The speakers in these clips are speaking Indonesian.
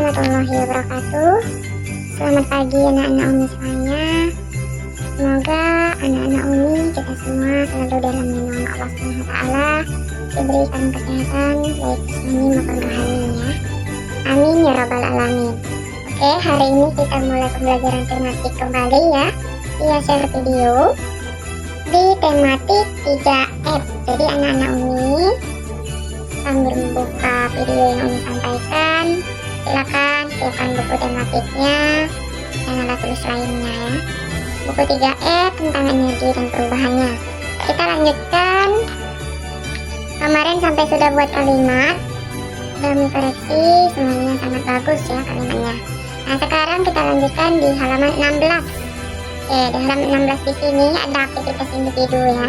warahmatullahi wabarakatuh. Selamat pagi anak-anak Umi semuanya. Semoga anak-anak Umi kita semua selalu dalam lindungan Allah Subhanahu wa taala, diberikan kesehatan baik jasmani maupun rohani ya. Amin ya rabbal alamin. Oke, hari ini kita mulai pembelajaran tematik kembali ya. Via share video di tematik 3F. Jadi anak-anak Umi sambil membuka video yang Umi sampaikan, silakan siapkan buku tematiknya dan alat tulis lainnya ya. Buku 3E tentang energi dan perubahannya. Kita lanjutkan. Kemarin sampai sudah buat kalimat, sudah Umi koreksi, semuanya sangat bagus ya kalimatnya. Nah sekarang kita lanjutkan di halaman 16. Oke, di halaman 16 di sini ada aktivitas individu ya.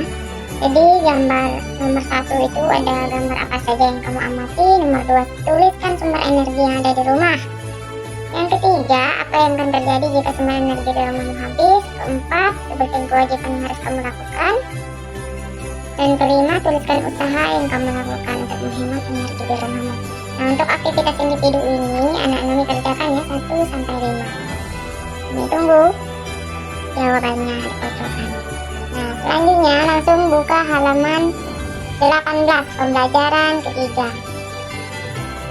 Jadi gambar nomor 1 itu ada gambar apa saja yang kamu amati. Nomor 2, tuliskan sumber energi yang ada di rumah. Yang ketiga, apa yang akan terjadi jika sumber energi di rumahmu habis. Keempat, sebutkan kewajiban yang harus kamu lakukan. Dan kelima, tuliskan usaha yang kamu lakukan untuk menghemat energi di rumahmu. Nah untuk aktivitas individu ini anak-anak kerjakan ya 1 sampai 5. Ini tunggu jawabannya di pojokan. Nah selanjutnya langsung buka halaman 18 pembelajaran ketiga.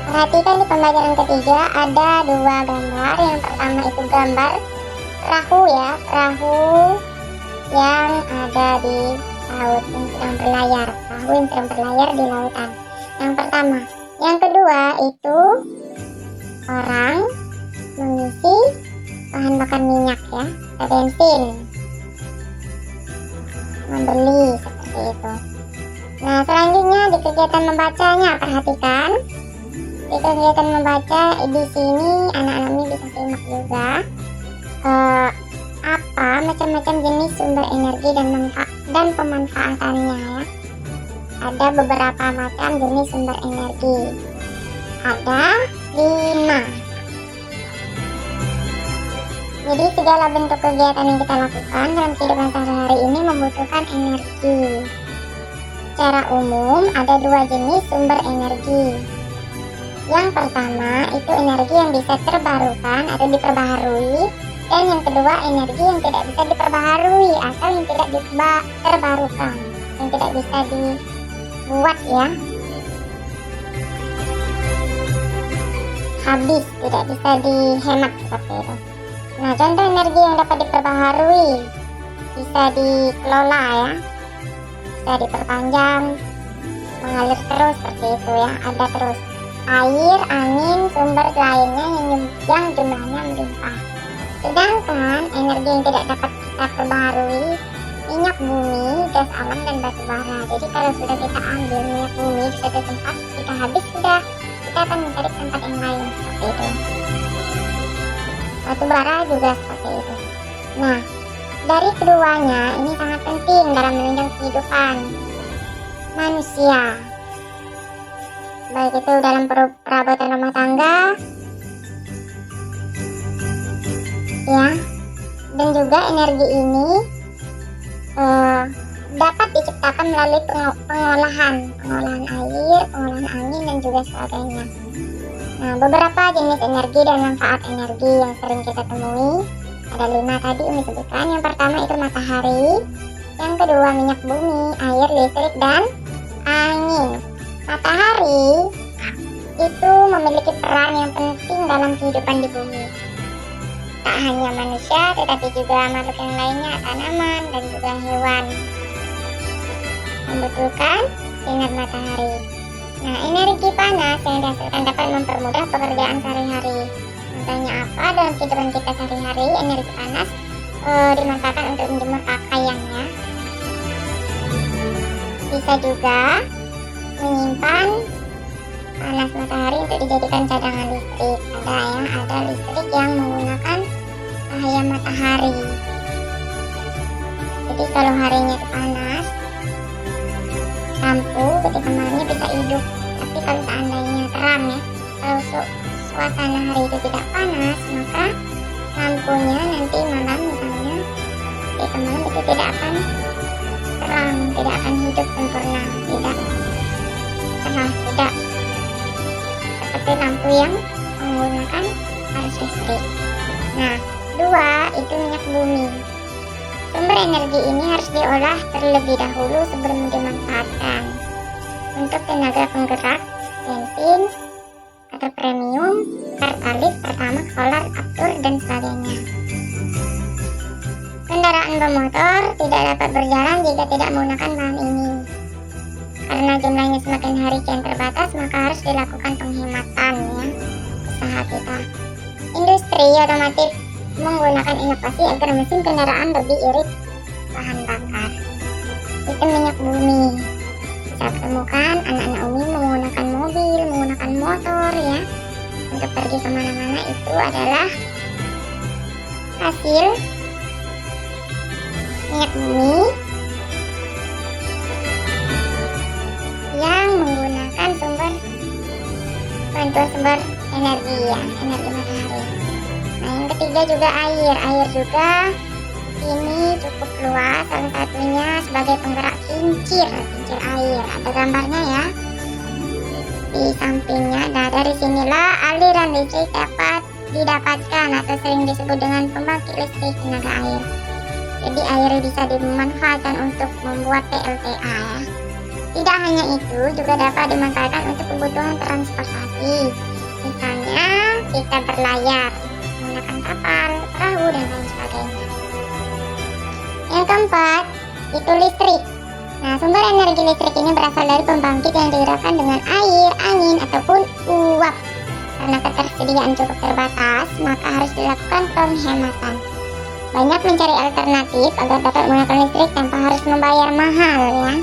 Perhatikan di pembelajaran ketiga ada 2 gambar. Yang pertama itu gambar perahu ya, perahu yang ada di laut yang sedang berlayar, perahu yang sedang berlayar di lautan. Yang pertama. Yang kedua itu orang mengisi bahan bakar minyak ya, bensin, membeli seperti itu. Nah selanjutnya di kegiatan membacanya, perhatikan di kegiatan membaca di sini anak-anak ini bisa simak juga apa macam-macam jenis sumber energi dan pemanfaatannya ya. Ada beberapa macam jenis sumber energi, ada 5. Jadi segala bentuk kegiatan yang kita lakukan dalam kehidupan sehari-hari ini membutuhkan energi. Secara umum ada 2 jenis sumber energi. Yang pertama itu energi yang bisa terbarukan atau diperbaharui, dan yang kedua energi yang tidak bisa diperbaharui atau yang tidak terbarukan, yang tidak bisa dibuat ya, habis, tidak bisa dihemat seperti itu. Nah contoh energi yang dapat diperbaharui bisa dikelola ya, bisa diperpanjang, mengalir terus seperti itu ya, ada terus. Air, angin, sumber lainnya yang jumlahnya melimpah. Sedangkan energi yang tidak dapat kita perbaharui, minyak bumi, gas alam, dan batu bara. Jadi kalau sudah kita ambil minyak bumi di suatu tempat, kita habis sudah, kita akan mencari tempat yang lain seperti itu. Batu bara juga seperti itu. Nah dari keduanya ini sangat penting dalam menunjang kehidupan manusia, baik itu dalam perabotan rumah tangga ya, dan juga energi ini dapat diciptakan melalui pengolahan air, pengolahan angin, dan juga sebagainya. Nah beberapa jenis energi dan manfaat energi yang sering kita temui ada 5 tadi Umi sebutkan. Yang pertama itu matahari, yang kedua minyak bumi, air, listrik, dan angin. Matahari itu memiliki peran yang penting dalam kehidupan di bumi. Tak hanya manusia, tetapi juga makhluk yang lainnya, tanaman, dan juga hewan membutuhkan sinar matahari. Nah, energi panas yang dihasilkan dapat mempermudah pekerjaan sehari-hari. Contohnya apa? Dalam kehidupan kita sehari-hari, energi panas dimanfaatkan untuk menjemur pakaian ya. Bisa juga menyimpan panas matahari untuk dijadikan cadangan listrik. Ada listrik yang menggunakan cahaya matahari. Jadi kalau harinya itu panas, lampu ketika malamnya bisa hidup. Tapi kalau seandainya terang ya, kalau suasana hari itu tidak panas, maka lampunya nanti malam misalnya ketika malam itu tidak akan terang, tidak akan hidup sempurna, tidak cerah, tidak seperti lampu yang menggunakan arus listrik. Nah, 2 itu minyak bumi. Sumber energi ini harus diolah terlebih dahulu sebelum dimanfaatkan. Untuk tenaga penggerak, bensin atau premium, pertalite, pertamax, solar, aftur, dan sebagainya. Kendaraan bermotor tidak dapat berjalan jika tidak menggunakan bahan ini. Karena jumlahnya semakin hari kian terbatas, maka harus dilakukan penghematan ya, usaha kita. Industri otomotif menggunakan inovasi agar mesin kendaraan lebih irit bahan bakar. Itu minyak bumi. Bisa temukan anak-anak Umi menggunakan mobil, menggunakan motor ya, untuk pergi kemana-mana. Itu adalah hasil minyak bumi yang menggunakan bantuan sumber energi ya, energi matahari. Nah, yang ketiga juga air juga ini cukup luas, salah satunya sebagai penggerak kincir air. Ada gambarnya ya di sampingnya. Nah, dari sinilah aliran listrik dapat didapatkan atau sering disebut dengan pembangkit listrik tenaga air. Jadi air bisa dimanfaatkan untuk membuat PLTA ya. Tidak hanya itu, juga dapat dimanfaatkan untuk kebutuhan transportasi. Misalnya kita berlayar menggunakan kapal, perahu, dan lain sebagainya. Yang keempat itu listrik. Nah, sumber energi listrik ini berasal dari pembangkit yang digerakkan dengan air, angin, ataupun uap. Karena ketersediaan cukup terbatas, maka harus dilakukan penghematan. Banyak mencari alternatif agar dapat menggunakan listrik tanpa harus membayar mahal ya.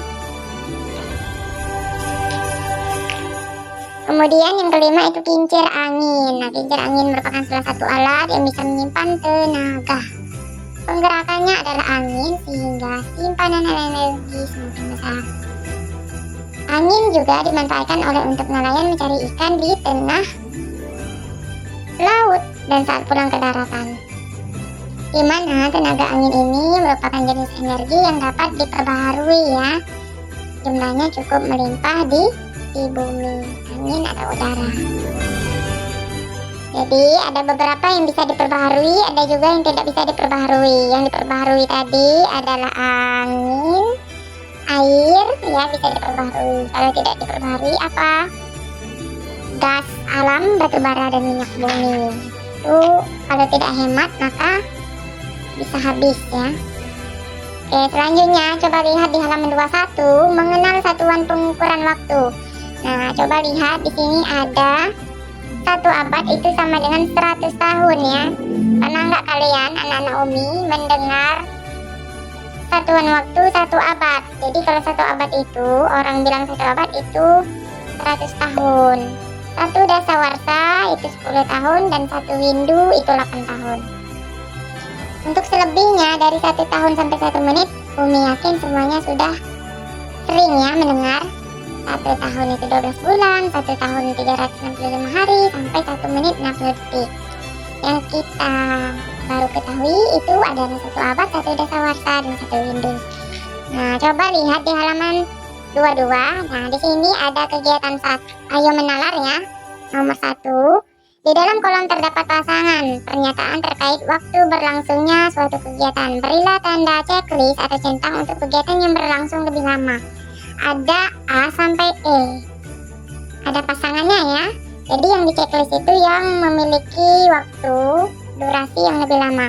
Kemudian yang kelima itu kincir angin. Nah, kincir angin merupakan salah satu alat yang bisa menyimpan tenaga. Penggerakannya adalah angin sehingga simpanan energi semakin besar. Angin juga dimanfaatkan untuk nelayan mencari ikan di tengah laut dan saat pulang ke daratan. Di mana tenaga angin ini merupakan jenis energi yang dapat diperbaharui ya. Jumlahnya cukup melimpah di bumi, angin atau udara. Jadi ada beberapa yang bisa diperbaharui, ada juga yang tidak bisa diperbaharui. Yang diperbaharui tadi adalah angin, air ya, bisa diperbaharui. Kalau tidak diperbaharui apa? Gas alam, batu bara, dan minyak bumi. Itu kalau tidak hemat maka bisa habis ya. Oke, selanjutnya coba lihat di halaman 21, mengenal satuan pengukuran waktu. Nah, coba lihat di sini ada 1 abad itu sama dengan 100 tahun ya. Pernah nggak kalian anak-anak Umi mendengar satuan waktu 1 abad? Jadi kalau 1 abad itu, orang bilang 1 abad itu 100 tahun. 1 dasawarsa itu 10 tahun dan 1 windu itu 8 tahun. Untuk selebihnya dari 1 tahun sampai 1 menit, Umi yakin semuanya sudah sering ya mendengar. 1 tahun itu 12 bulan, 1 tahun 365 hari, sampai 1 menit 60 detik. Yang kita baru ketahui itu adalah 1 abad, 1 dasawarsa, dan 1 windu. Nah, coba lihat di halaman 22. Nah, di sini ada kegiatan saat ayo menalar ya. Nomor 1. Di dalam kolom terdapat pasangan pernyataan terkait waktu berlangsungnya suatu kegiatan. Berilah tanda checklist atau centang untuk kegiatan yang berlangsung lebih lama. Ada A sampai E. Ada pasangannya ya. Jadi yang di checklist itu yang memiliki waktu durasi yang lebih lama.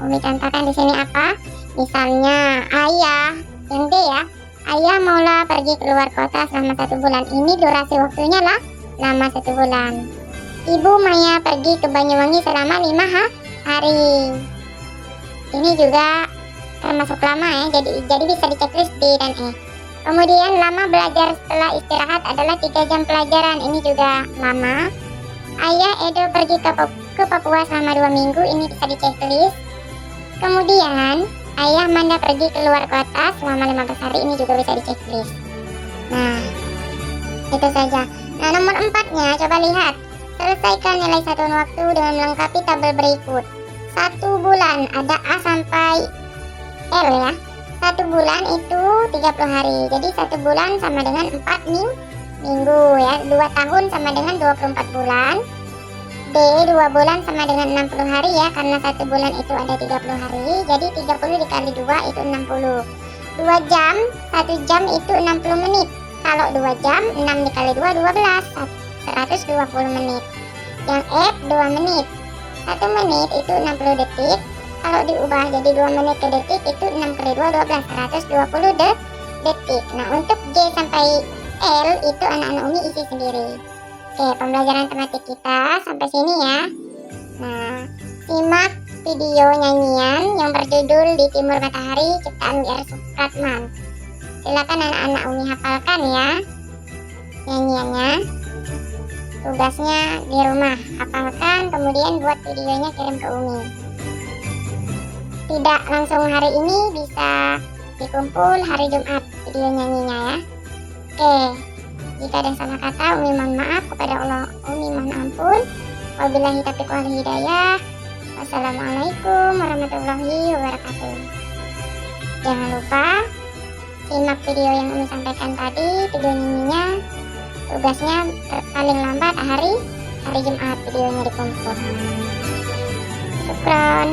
Umi contohkan di sini apa? Misalnya ayah, yang D ya. Ayah maulah pergi keluar kota selama 1 bulan. Ini durasi waktunya lah lama 1 bulan. Ibu Maya pergi ke Banyuwangi selama 5 hari. Ini juga termasuk lama ya. Jadi bisa di checklist D dan E. Kemudian lama belajar setelah istirahat adalah 3 jam pelajaran. Ini juga lama. Ayah Edo pergi ke Papua selama 2 minggu. Ini bisa di checklist. Kemudian ayah Manda pergi keluar kota selama 15 hari. Ini juga bisa di checklist. Nah, itu saja. Nah, nomor 4-nya coba lihat. Selesaikan nilai satuan waktu dengan melengkapi tabel berikut. 1 bulan ada A sampai L ya. 1 bulan itu 30 hari. Jadi 1 bulan sama dengan 4 minggu ya. 2 tahun sama dengan 24 bulan. B, 2 bulan sama dengan 60 hari ya, karena 1 bulan itu ada 30 hari, jadi 30 dikali 2 itu 60. 2 jam, 1 jam itu 60 menit. Kalau 2 jam, 6 dikali 2, 12, 120 menit. Yang F, 2 menit. 1 menit itu 60 detik. Kalau diubah jadi 2 menit ke detik, itu 6 kali 2, 12, 120 detik. Nah, untuk J sampai L itu anak-anak Umi isi sendiri. Oke, pembelajaran tematik kita sampai sini ya. Nah, simak video nyanyian yang berjudul Di Timur Matahari ciptaan W.R. Supratman. Silakan anak-anak Umi hafalkan ya nyanyiannya. Tugasnya di rumah, hafalkan, kemudian buat videonya kirim ke Umi. Tidak langsung hari ini, bisa dikumpul hari Jumat video nyanyinya ya. Oke, jika ada salah kata Umi mohon maaf, kepada Allah Umi mohon ampun. Wabillahi taufiq wal hidayah. Wassalamualaikum warahmatullahi wabarakatuh. Jangan lupa simak video yang Umi sampaikan tadi, video nyanyinya. Tugasnya paling lambat hari Jumat videonya dikumpul. Syukron.